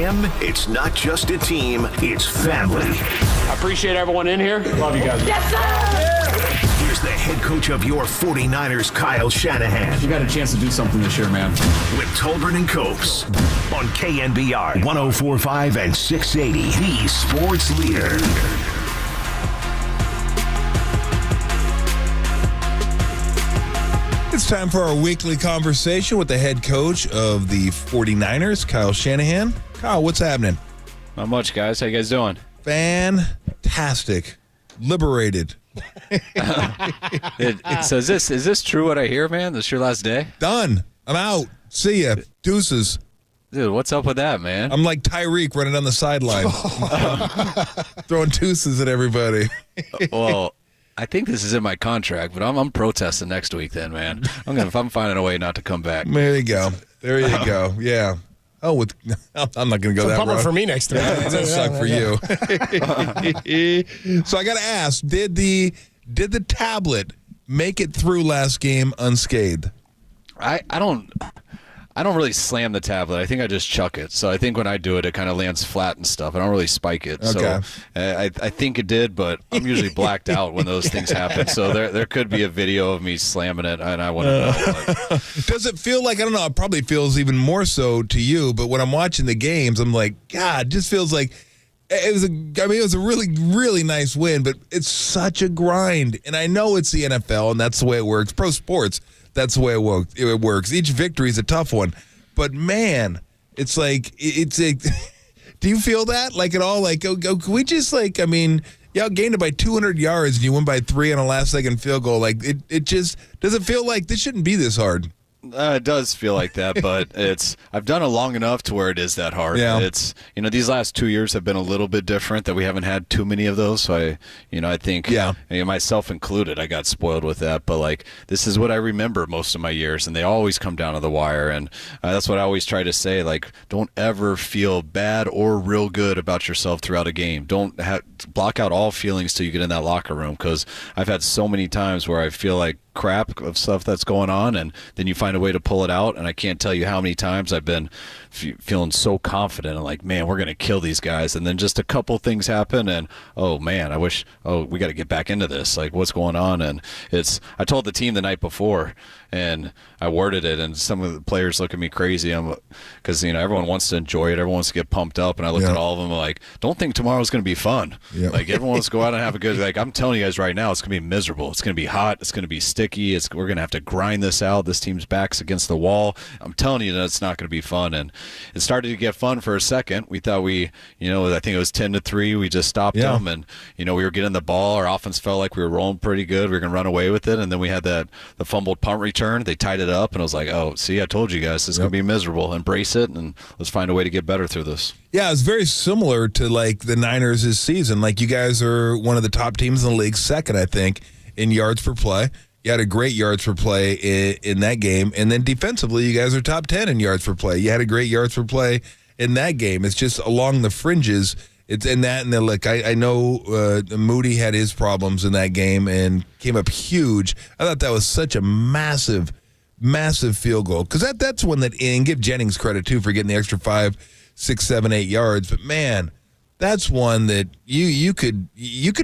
him, it's not just a team, it's family. I appreciate everyone in here. Love you guys. Yes, sir! Here's the head coach of your 49ers, Kyle Shanahan. You got a chance to do something this year, man. With Tolbert and Copes on KNBR 104.5 and 680, the sports leader. It's time for our weekly conversation with the head coach of the 49ers, Kyle Shanahan. Kyle, what's happening? Not much, guys. How you guys doing? Fantastic. Liberated. So is this true what I hear, man? This your last day? Done. I'm out. See ya. Deuces. Dude, what's up with that, man? I'm like Tyreek running down the sideline. Throwing deuces at everybody. Well, I think this is in my contract, but I'm protesting next week then, man. I'm finding a way not to come back. There you go. There you go. Yeah. Oh, I'm not going to go that route. For me next time. That suck for you. So I got to ask, did the tablet make it through last game unscathed? I don't really slam the tablet. I think I just chuck it. So I think when I do it, it kind of lands flat and stuff. I don't really spike it. Okay. So I think it did, but I'm usually blacked out when those things happen. So there could be a video of me slamming it, and I wouldn't know. Does it feel like, I don't know, it probably feels even more so to you, but when I'm watching the games, I'm like, God, it just feels like it was a really, really nice win, but it's such a grind. And I know it's the NFL, and that's the way it works. Pro sports, that's the way it works. Each victory is a tough one. But, man, it's like, do you feel that? Like, at all? Like, can we just, like, I mean, y'all gained it by 200 yards, and you win by 3 on a last-second field goal. Like, it just, does it feel like this shouldn't be this hard? It does feel like that, but I've done it long enough to where it is that hard. Yeah. It's, these last 2 years have been a little bit different, that we haven't had too many of those. So I think, myself included, I got spoiled with that. But like, this is what I remember most of my years, and they always come down to the wire. And that's what I always try to say. Like, don't ever feel bad or real good about yourself throughout a game. Don't block out all feelings till you get in that locker room, because I've had so many times where I feel like crap of stuff that's going on, and then you find a way to pull it out. And I can't tell you how many times I've been feeling so confident and like, man, we're going to kill these guys, and then just a couple things happen, and oh man, we got to get back into this, like what's going on. And I told the team the night before, and I worded it, and some of the players look at me crazy, because everyone wants to enjoy it, everyone wants to get pumped up, and I looked at all of them like, don't think tomorrow's going to be fun. Like, everyone wants to go out and have a good, like, I'm telling you guys right now, it's going to be miserable, it's going to be hot, it's going to be sticky, we're going to have to grind this out, this team's back's against the wall. I'm telling you that it's not going to be fun. And it started to get fun for a second. We thought I think it was 10-3, we just stopped them, and we were getting the ball, our offense felt like we were rolling pretty good, we were going to run away with it, and then we had the fumbled punt return, they tied it up, and I was like, oh, see, I told you guys, this is going to be miserable. Embrace it, and let's find a way to get better through this. Yeah, it's very similar to like the Niners this season. Like, you guys are one of the top teams in the league, second, I think, in yards per play. You had a great yards per play in that game. And then defensively, you guys are top 10 in yards per play. You had a great yards per play in that game. It's just along the fringes. It's in that, and then, like, I know Moody had his problems in that game and came up huge. I thought that was such a massive field goal, because that's one that, and give Jennings credit too for getting the extra 5, 6, 7, 8 yards. But man, that's one that you could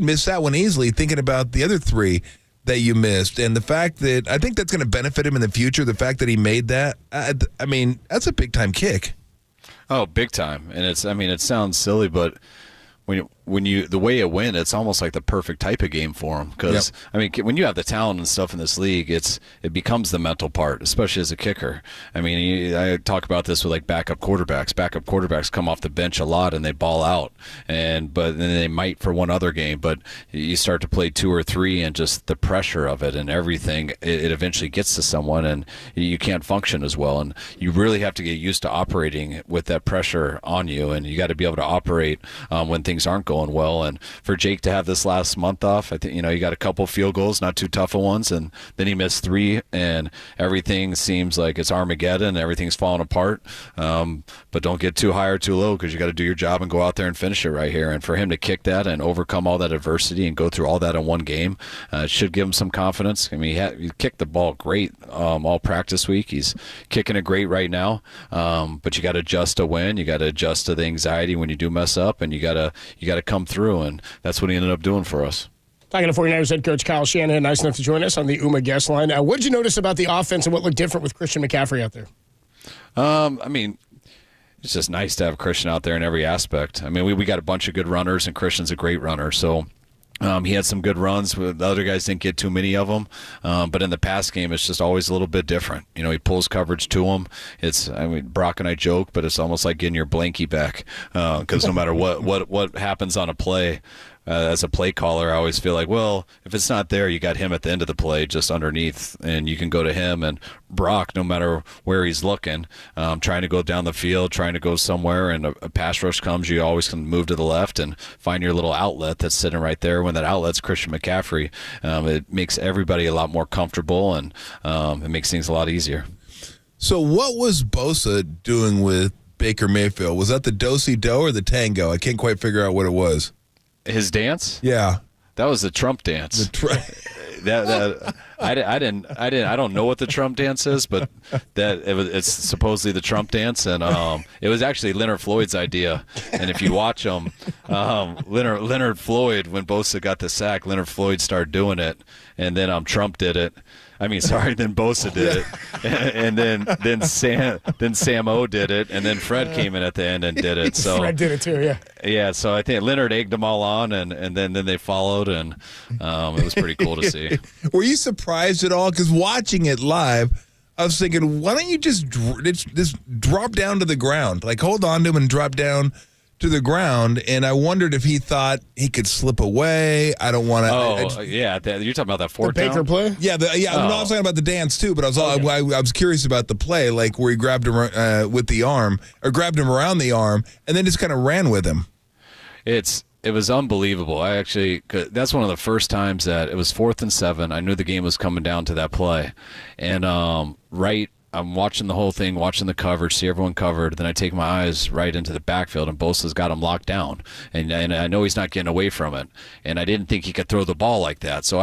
miss that one easily, thinking about the other 3 that you missed. And the fact that, I think that's going to benefit him in the future, the fact that he made that, I mean, that's a big time kick. Oh, big time. And it sounds silly, but when you the way it went, it's almost like the perfect type of game for him. Because when you have the talent and stuff in this league, it becomes the mental part, especially as a kicker. I talk about this with like backup quarterbacks. Backup quarterbacks come off the bench a lot and they ball out, but then they might for one other game. But you start to play 2 or 3, and just the pressure of it and everything, it eventually gets to someone, and you can't function as well. And you really have to get used to operating with that pressure on you, and you got to be able to operate when things aren't going going well. And for Jake to have this last month off, I think, he got a couple field goals, not too tough of ones, and then he missed 3, and everything seems like it's Armageddon, everything's falling apart. But don't get too high or too low, because you got to do your job and go out there and finish it right here. And for him to kick that and overcome all that adversity and go through all that in one game, it should give him some confidence. I mean, he kicked the ball great all practice week. He's kicking it great right now, but you got to adjust to win. You got to adjust to the anxiety when you do mess up, and you got to come through, and that's what he ended up doing for us. Talking to 49ers head coach Kyle Shanahan, nice enough to join us on the UMA guest line. What did you notice about the offense and what looked different with Christian McCaffrey out there? I mean, it's just nice to have Christian out there in every aspect. I mean, we got a bunch of good runners, and Christian's a great runner, so he had some good runs. The other guys didn't get too many of them. But in the pass game, it's just always a little bit different. He pulls coverage to him. Brock and I joke, but it's almost like getting your blankie back, because no matter what happens on a play, as a play caller, I always feel like, well, if it's not there, you got him at the end of the play, just underneath, and you can go to him. And Brock, no matter where he's looking, trying to go down the field, trying to go somewhere, and a pass rush comes, you always can move to the left and find your little outlet that's sitting right there. When that outlet's Christian McCaffrey, it makes everybody a lot more comfortable, and it makes things a lot easier. So what was Bosa doing with Baker Mayfield? Was that the do-si-do or the tango? I can't quite figure out what it was. His dance? Yeah, that was the Trump dance. I don't know what the Trump dance is, but it's supposedly the Trump dance, and it was actually Leonard Floyd's idea. And if you watch him, Leonard Floyd, when Bosa got the sack, Leonard Floyd started doing it, and then Trump did it. Then Bosa did it, and then Sam O did it, and then Fred came in at the end and did it. So Fred did it too, yeah. Yeah, so I think Leonard egged them all on, and then they followed, and it was pretty cool to see. Were you surprised at all? Because watching it live, I was thinking, why don't you just drop down to the ground? Like, hold on to him and drop down to the ground, and I wondered if he thought he could slip away. I don't want to. Yeah, you're talking about that fourth Baker down play? Yeah, I was talking about the dance too, but I was curious about the play, like where he grabbed him with the arm, or grabbed him around the arm, and then just kind of ran with him. It was unbelievable. That's one of the first times that it was 4th and 7. I knew the game was coming down to that play, and I'm watching the whole thing, watching the coverage, see everyone covered. Then I take my eyes right into the backfield, and Bosa's got him locked down. And I know he's not getting away from it. And I didn't think he could throw the ball like that. So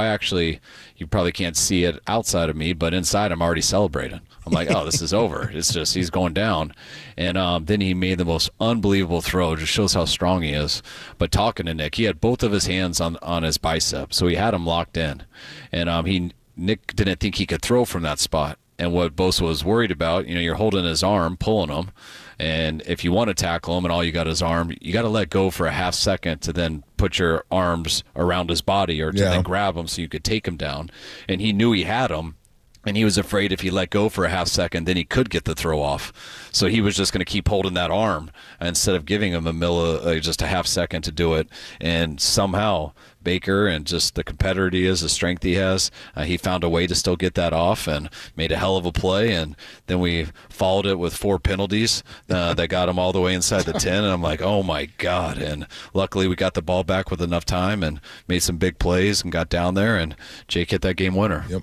you probably can't see it outside of me, but inside I'm already celebrating. I'm like, oh, this is over. It's just he's going down. And then he made the most unbelievable throw. It just shows how strong he is. But talking to Nick, he had both of his hands on his bicep. So he had him locked in. And Nick didn't think he could throw from that spot. And what Bosa was worried about, you're holding his arm, pulling him, and if you want to tackle him and all you got is arm, you got to let go for a half second to then put your arms around his body or to then grab him so you could take him down. And he knew he had him, and he was afraid if he let go for a half second, then he could get the throw off. So he was just going to keep holding that arm instead of giving him just a half second to do it. And somehow Baker, and just the competitor he is, the strength he has, he found a way to still get that off and made a hell of a play. And then we followed it with 4 penalties that got him all the way inside the 10. And I'm like, oh, my God. And luckily we got the ball back with enough time and made some big plays and got down there, and Jake hit that game winner. Yep.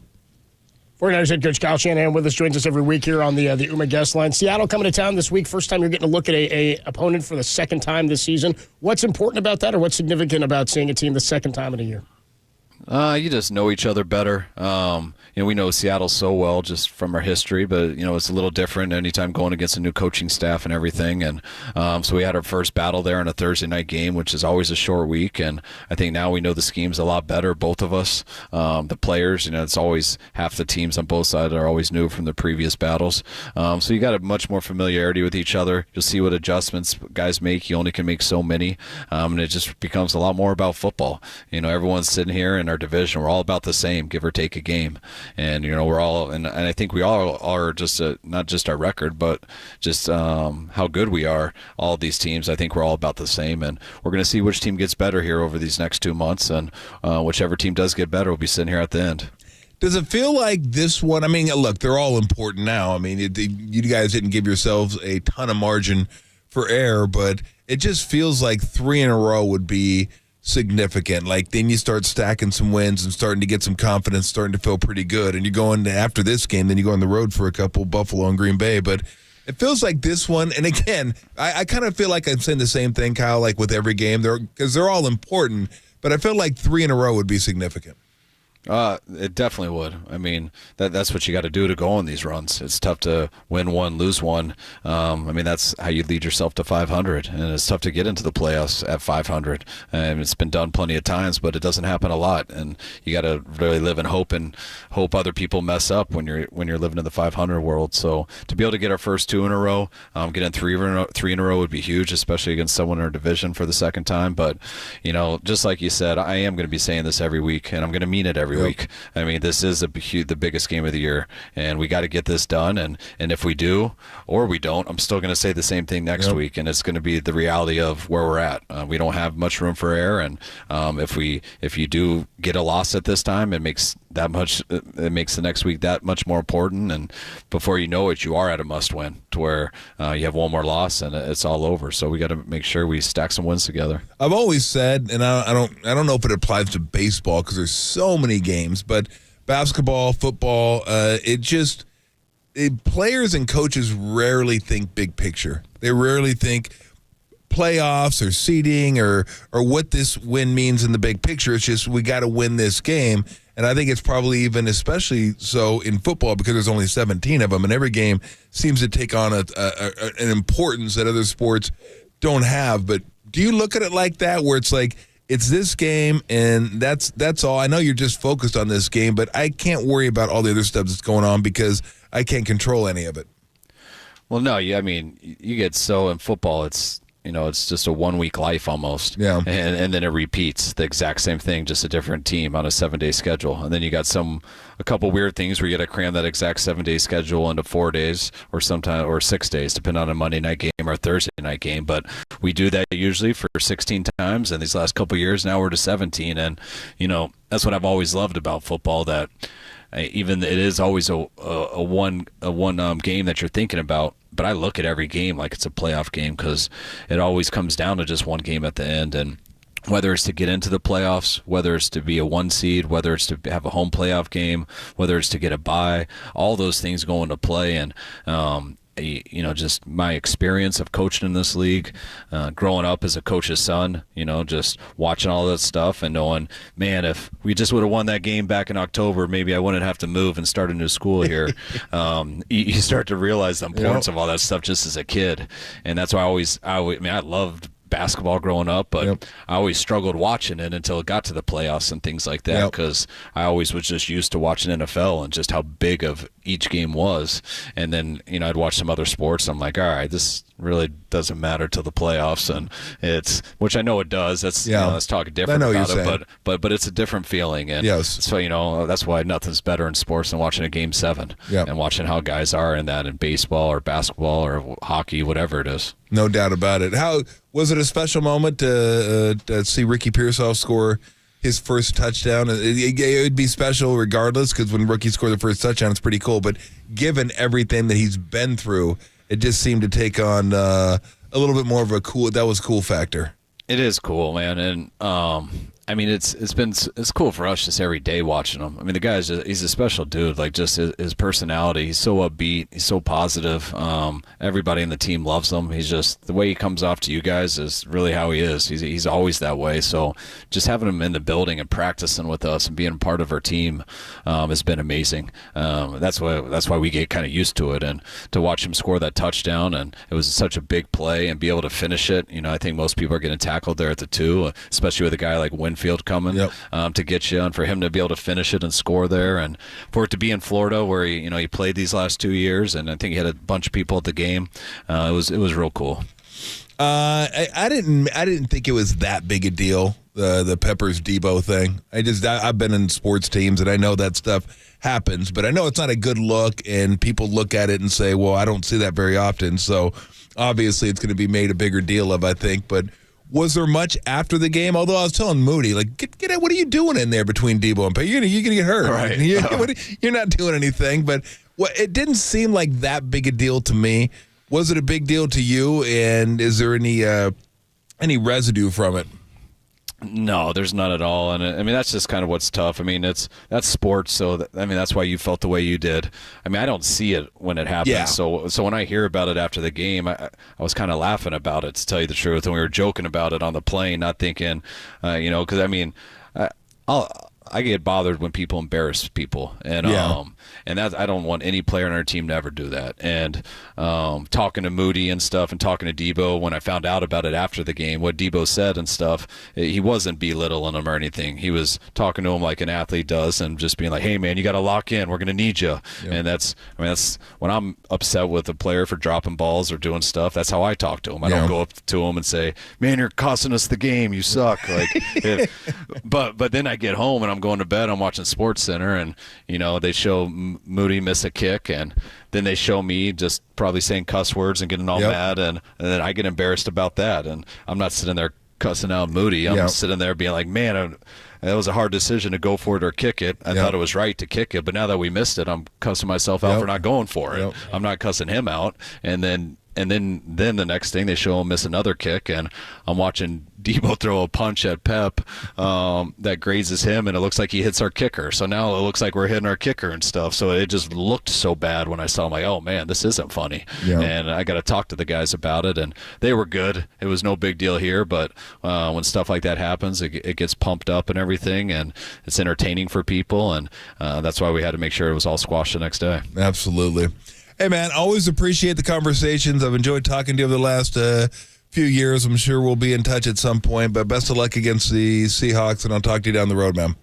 49ers head coach Kyle Shanahan with us, joins us every week here on the UMA guest line. Seattle coming to town this week. First time you're getting to look at a opponent for the second time this season. What's important about that, or what's significant about seeing a team the second time in a year? You just know each other better. We know Seattle so well just from our history, but it's a little different anytime going against a new coaching staff and everything. And so we had our first battle there in a Thursday night game, which is always a short week. And I think now we know the schemes a lot better, both of us. The players, it's always half the teams on both sides are always new from the previous battles. So you got a much more familiarity with each other. You'll see what adjustments guys make. You only can make so many, and it just becomes a lot more about football. Everyone's sitting here in our division. We're all about the same, give or take a game. And we're all, and I think we all are just not just our record, but just how good we are. All of these teams, I think we're all about the same, and we're going to see which team gets better here over these next 2 months, and whichever team does get better will be sitting here at the end. Does it feel like this one? I mean, look, they're all important now. I mean, you guys didn't give yourselves a ton of margin for air, but it just feels like 3 in a row would be significant. Like then you start stacking some wins and starting to get some confidence, starting to feel pretty good. And you're going after this game, then you go on the road for a couple, Buffalo and Green Bay. But it feels like this one, and again, I kind of feel like I'm saying the same thing, Kyle, like with every game, because they're all important, but I feel like 3 in a row would be significant. It definitely would. I mean, that's what you got to do to go on these runs. It's tough to win one, lose one. I mean, that's how you lead yourself to 500, and it's tough to get into the playoffs at 500. And it's been done plenty of times, but it doesn't happen a lot. And you got to really live in hope and hope other people mess up when you're living in the 500 world. So to be able to get our first 2 in a row, getting 3 in a row would be huge, especially against someone in our division for the second time. But just like you said, I am going to be saying this every week, and I'm going to mean it every week. I mean, this is the biggest game of the year, and we got to get this done. And if we do or we don't, I'm still going to say the same thing next week, and it's going to be the reality of where we're at. We don't have much room for error, and if you do get a loss at this time, it makes the next week that much more important. And before you know it, you are at a must-win to where you have one more loss and it's all over. So we got to make sure we stack some wins together. I've always said, and I don't know if it applies to baseball because there's so many games, but basketball, football, players and coaches rarely think big picture. They rarely think playoffs or seeding or what this win means in the big picture. It's just we got to win this game. And I think it's probably even especially so in football because there's only 17 of them, and every game seems to take on an importance that other sports don't have. But do you look at it like that, where it's like it's this game and that's all? I know you're just focused on this game, but I can't worry about all the other stuff that's going on because I can't control any of it. Well, no, I mean, you get so in football, it's just a 1 week life almost. Yeah. And then it repeats the exact same thing, just a different team on a 7-day schedule. And then you got a couple weird things where you got to cram that exact 7-day schedule into 4 days or 6 days, depending on a Monday night game or Thursday night game. But we do that usually for 16 times. And these last couple of years, now we're to 17. And, that's what I've always loved about football, that even it is always a one game that you're thinking about. But I look at every game like it's a playoff game because it always comes down to just one game at the end. And whether it's to get into the playoffs, whether it's to be a 1 seed, whether it's to have a home playoff game, whether it's to get a bye, all those things go into play. And just my experience of coaching in this league, growing up as a coach's son, just watching all that stuff and knowing, man, if we just would have won that game back in October, maybe I wouldn't have to move and start a new school here. You start to realize the importance of all that stuff just as a kid. And that's why I loved basketball growing up, but I always struggled watching it until it got to the playoffs and things like that, because I always was just used to watching NFL and just how big of each game was. And then I'd watch some other sports and I'm like, all right, this really doesn't matter till the playoffs, and which I know it does. That's let's talk different about it, but it's a different feeling. And so that's why nothing's better in sports than watching a game 7 and watching how guys are in that in baseball or basketball or hockey, whatever it is. No doubt about it. How was it a special moment to see Ricky Pearsall score his first touchdown? It would be special regardless, because when rookies score the first touchdown, it's pretty cool. But given everything that he's been through, it just seemed to take on a little bit more of a cool factor. It is cool, man, and I mean, it's cool for us just every day watching him. I mean, the guy he's a special dude. Like, just his personality, he's so upbeat, he's so positive. Everybody in the team loves him. He's just, the way he comes off to you guys is really how he is. He's always that way. So just having him in the building and practicing with us and being part of our team has been amazing. That's why we get kind of used to it, and to watch him score that touchdown, and it was such a big play, and be able to finish it. I think most people are getting tackled there at the 2, especially with a guy like Winfield coming to get you, and for him to be able to finish it and score there, and for it to be in Florida where he played these last 2 years, and I think he had a bunch of people at the game. It was real cool. I didn't think it was that big a deal, the Peppers Debo thing. I've been in sports teams and I know that stuff happens, but I know it's not a good look, and people look at it and say, well, I don't see that very often. So obviously it's going to be made a bigger deal of, I think. But was there much after the game? Although I was telling Moody, like, get out, what are you doing in there between Debo and Pay? You're gonna get hurt. Right. You're not doing anything. But it didn't seem like that big a deal to me. Was it a big deal to you, and is there any residue from it? No, there's none at all, and I mean that's just kind of what's tough. I mean that's sports, so that's why you felt the way you did. I mean I don't see it when it happens, Yeah. so when I hear about it after the game, I was kind of laughing about it, to tell you the truth, and we were joking about it on the plane, not thinking, because I mean, I get bothered when people embarrass people, and that I don't want any player on our team to ever do that. And talking to Moody and stuff, and talking to Debo, when I found out about it after the game, what Debo said and stuff, he wasn't belittling him or anything. He was talking to him like an athlete does, and just being like, "Hey man, you got to lock in. We're gonna need you." Yep. And that's when I'm upset with a player for dropping balls or doing stuff. That's how I talk to him. I don't go up to him and say, "Man, you're costing us the game. You suck." Like, but then I get home and I'm going to bed. I'm watching Sports Center, and they show Moody miss a kick, and then they show me just probably saying cuss words and getting all mad, and then I get embarrassed about that. And I'm not sitting there cussing out Moody. I'm sitting there being like, man, that was a hard decision to go for it or kick it. I thought it was right to kick it, but now that we missed it, I'm cussing myself out for not going for it. I'm not cussing him out. And then the next thing, they show him miss another kick, and I'm watching Debo throw a punch at Pep that grazes him, and it looks like he hits our kicker. So now it looks like we're hitting our kicker and stuff. So it just looked so bad when I saw him, like, oh man, this isn't funny. Yeah. And I got to talk to the guys about it, and they were good. It was no big deal here, but when stuff like that happens, it gets pumped up and everything, and it's entertaining for people, and that's why we had to make sure it was all squashed the next day. Absolutely. Hey, man, always appreciate the conversations. I've enjoyed talking to you over the last few years. I'm sure we'll be in touch at some point, but best of luck against the Seahawks, and I'll talk to you down the road, man.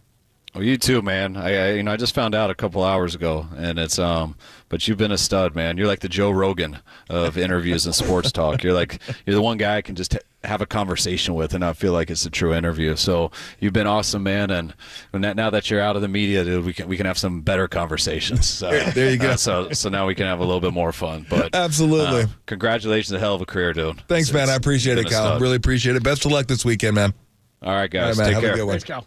Well, you too, man. I just found out a couple hours ago, and it's but you've been a stud, man. You're like the Joe Rogan of interviews and sports talk. You're the one guy I can just have a conversation with and not feel like it's a true interview. So you've been awesome, man. And now that you're out of the media, dude, we can have some better conversations. There you go. So now we can have a little bit more fun. But absolutely, congratulations, a hell of a career, dude. Thanks, man. I appreciate it, Kyle. Really appreciate it. Best of luck this weekend, man. All right, guys. All right, man. Take have care. A good one. Thanks, Cal.